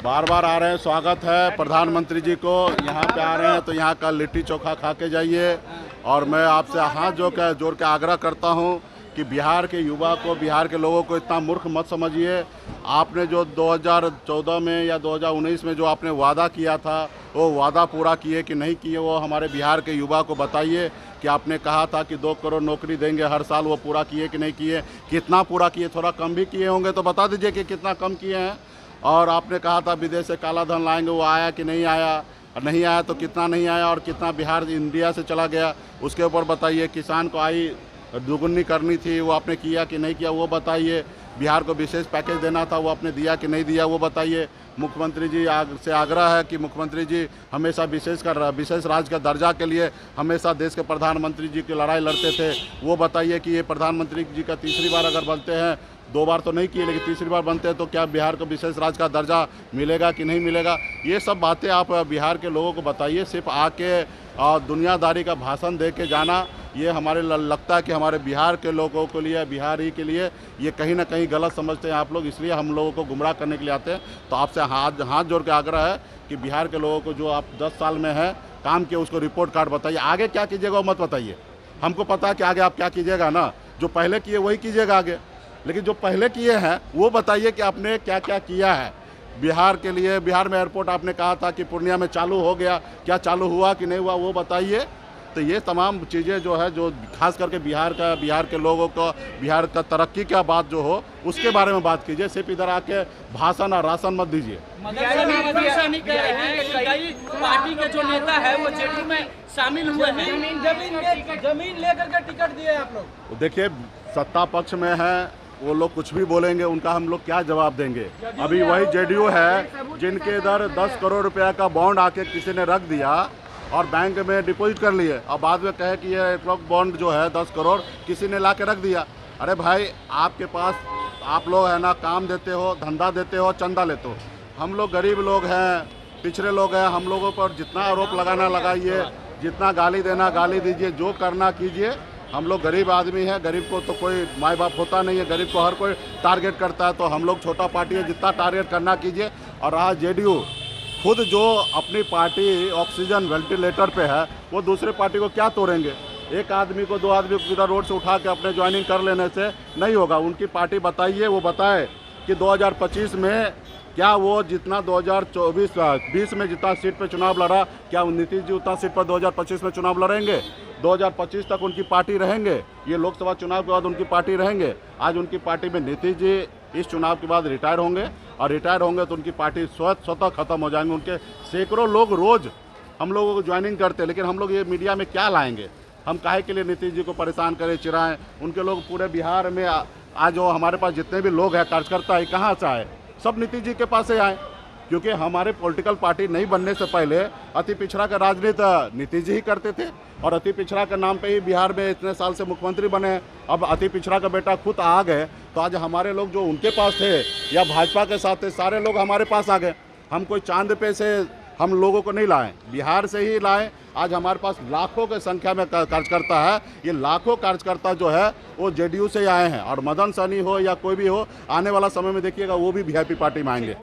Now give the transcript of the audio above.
बार बार आ रहे हैं, स्वागत है प्रधानमंत्री जी को। यहाँ पे आ रहे हैं तो यहाँ का लिट्टी चोखा खा के जाइए। और मैं आपसे हाथ जोड़ के आग्रह करता हूँ कि बिहार के युवा को, बिहार के लोगों को इतना मूर्ख मत समझिए। आपने जो 2014 में या 2019 में जो आपने वादा किया था, वो वादा पूरा किए कि नहीं किए, वो हमारे बिहार के युवा को बताइए कि आपने कहा था कि 2 करोड़ नौकरी देंगे हर साल, वो पूरा किए कि नहीं किए, कितना पूरा किए। थोड़ा कम भी किए होंगे तो बता दीजिए कि कितना कम किए हैं। और आपने कहा था विदेश से काला धन लाएंगे, वो आया कि नहीं आया, और नहीं आया तो कितना नहीं आया, और कितना बिहार इंडिया से चला गया, उसके ऊपर बताइए। किसान को आई दुगुनी करनी थी, वो आपने किया कि नहीं किया, वो बताइए। बिहार को विशेष पैकेज देना था, वो आपने दिया कि नहीं दिया, वो बताइए। मुख्यमंत्री जी से आग्रह है कि मुख्यमंत्री जी हमेशा विशेष राज्य का दर्जा के लिए हमेशा देश के प्रधानमंत्री जी की लड़ाई लड़ते थे, वो बताइए कि ये प्रधानमंत्री जी का तीसरी बार अगर बनते हैं, 2 बार तो नहीं किए लेकिन तीसरी बार बनते हैं, तो क्या बिहार को विशेष राज्य का दर्जा मिलेगा कि नहीं मिलेगा। ये सब बातें आप बिहार के लोगों को बताइए। सिर्फ आके दुनियादारी का भाषण दे के जाना, ये हमारे लगता है कि हमारे बिहार के लोगों के लिए, बिहार ही के लिए ये कहीं ना कहीं गलत समझते हैं आप लोग, इसलिए हम लोगों को गुमराह करने के लिए आते हैं। तो आपसे हाथ जोड़ के आग्रह है कि बिहार के लोगों को जो आप 10 साल में है काम किए, उसको रिपोर्ट कार्ड बताइए। आगे क्या कीजिएगा वो मत बताइए, हमको पता है कि आगे आप क्या कीजिएगा ना, जो पहले किए वही कीजिएगा आगे, लेकिन जो पहले किए हैं वो बताइए कि आपने क्या क्या किया है बिहार के लिए। बिहार में एयरपोर्ट आपने कहा था कि पूर्णिया में चालू हो गया, क्या चालू हुआ कि नहीं हुआ, वो बताइए। तो ये तमाम चीज़ें जो है, जो खास करके बिहार के लोगों को, बिहार का तरक्की का बात जो हो उसके बारे में बात कीजिए। सिर्फ इधर आके भाषण और राशन मत दीजिए। पार्टी के जो नेता है वो जेडीयू में शामिल हुए हैं, जमीन लेकर के टिकट दिए आप लोग। देखिए, सत्ता पक्ष में है, वो लोग कुछ भी बोलेंगे, उनका हम लोग क्या जवाब देंगे। अभी वही जेडीयू है जिनके इधर 10 करोड़ रुपया का बॉन्ड आके किसी ने रख दिया और बैंक में डिपॉजिट कर लिए, और बाद में कहे कि ये बॉन्ड जो है 10 करोड़ किसी ने ला के रख दिया। अरे भाई, आपके पास आप लोग है ना, काम देते हो, धंधा देते हो, चंदा लेते हो। हम लोग गरीब लोग हैं, पिछड़े लोग हैं, हम लोगों पर जितना आरोप लगाना लगाइए, जितना गाली देना गाली दीजिए, जो करना कीजिए। हम लोग गरीब आदमी हैं, गरीब को तो कोई माई बाप होता नहीं है, गरीब को हर कोई टारगेट करता है। तो हम लोग छोटा पार्टी है, जितना टारगेट करना कीजिए। और रहा जेडीयू, खुद जो अपनी पार्टी ऑक्सीजन वेंटिलेटर पे है, वो दूसरे पार्टी को क्या तोड़ेंगे। एक आदमी को, 2 आदमी को पूरा रोड से उठा के अपने ज्वाइनिंग कर लेने से नहीं होगा। उनकी पार्टी बताइए, वो बताए कि 2025 में क्या वो जितना 2020 में जितना सीट पे चुनाव लड़ा, क्या नीतीश जी उतना सीट पर 2025 में चुनाव लड़ेंगे। 2025 तक उनकी पार्टी रहेंगे, ये लोकसभा चुनाव के बाद उनकी पार्टी रहेंगे। आज उनकी पार्टी में नीतीश जी इस चुनाव के बाद रिटायर होंगे, और रिटायर होंगे तो उनकी पार्टी स्वतः खत्म हो जाएंगे। उनके सैकड़ों लोग रोज हम लोगों को ज्वाइनिंग करते हैं, लेकिन हम लोग ये मीडिया में क्या लाएंगे। हम काहे के लिए नीतीश जी को परेशान करें, चिराएं। उनके लोग पूरे बिहार में आज जो हमारे पास जितने भी लोग हैं, कार्यकर्ता है, कहाँ से आए, सब नीतीश जी के पास से आए। क्योंकि हमारे पॉलिटिकल पार्टी नहीं बनने से पहले अति पिछड़ा का राजनीति नीतीश जी ही करते थे, और अति पिछड़ा के नाम पे ही बिहार में इतने साल से मुख्यमंत्री बने। अब अति पिछड़ा का बेटा खुद आ गए, तो आज हमारे लोग जो उनके पास थे या भाजपा के साथ थे, सारे लोग हमारे पास आ गए। हम कोई चांद पे से हम लोगों को नहीं लाए, बिहार से ही लाए। आज हमारे पास लाखों की संख्या में कार्यकर्ता है। ये लाखों कार्यकर्ता जो है वो जेडीयू से आए हैं, और मदन सनी हो या कोई भी हो, आने वाला समय में देखिएगा वो भी वीआईपी पार्टी में आएंगे।